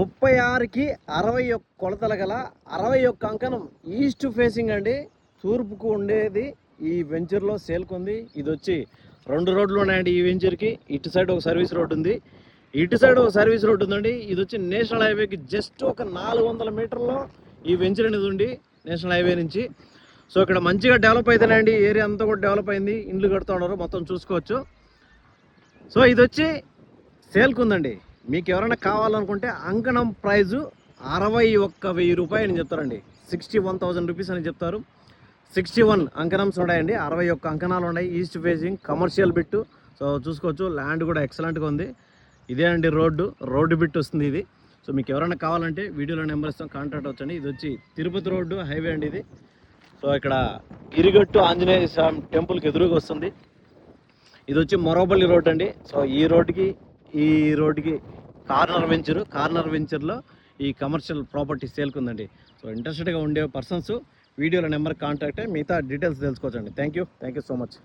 36కి 61 కొలతల గల 61 అంకణం east facing అండి. తూర్పుకు ఉండేది ఈ వెంచర్లో సేల్కుంది. ఇది వచ్చి 2 రోడ్లు ఉన్నాయండి ఈ వెంచర్కి. ఇటు సైడ్ ఒక సర్వీస్ రోడ్ ఉంది, ఇటు సైడ్ ఒక సర్వీస్ రోడ్ ఉందండి. ఇది వచ్చి నేషనల్ హైవేకి జస్ట్ ఒక 400 మీటర్లో ఈ వెంచర్ అనేది ఉంది నేషనల్ హైవే నుంచి. సో ఇక్కడ మంచిగా డెవలప్ అవుతానండి, ఏరియా అంతా కూడా డెవలప్ అయింది, ఇండ్లు కడుతూ ఉన్నారు, మొత్తం చూసుకోవచ్చు. సో ఇది వచ్చి సేల్కుందండి. మీకు ఎవరైనా కావాలనుకుంటే అంకణం ప్రైజు 61,000 రూపాయలు అని చెప్తారండి. 61,000 రూపీస్ అని చెప్తారు. 61 అంకణమ్స్ ఉన్నాయండి, 61 అంకణాలు ఉన్నాయి. East facing commercial bit. So చూసుకోవచ్చు, ల్యాండ్ కూడా ఎక్సలెంట్గా ఉంది. ఇదే అండి రోడ్డు బిట్ వస్తుంది ఇది. సో మీకు ఎవరైనా కావాలంటే వీడియోలో నెంబర్ ఇస్తాం, కాంటాక్ట్ అవ్వచ్చండి. ఇది వచ్చి తిరుపతి రోడ్డు హైవే అండి ఇది. సో ఇక్కడ గిరిగట్టు ఆంజనేయ స్వామి టెంపుల్కి ఎదురుగా వస్తుంది. ఇది వచ్చి మొరవపల్లి రోడ్ అండి. సో ఈ రోడ్డుకి కార్నర్ వెంచర్లో ఈ కమర్షియల్ ప్రాపర్టీ సేల్కుందండి. సో ఇంట్రెస్టెడ్గా ఉండే పర్సన్స్ వీడియోలో నెంబర్ కాంటాక్ట్ అయ్యి మిగతా డీటెయిల్స్ తెలుసుకోవచ్చండి. Thank you so much.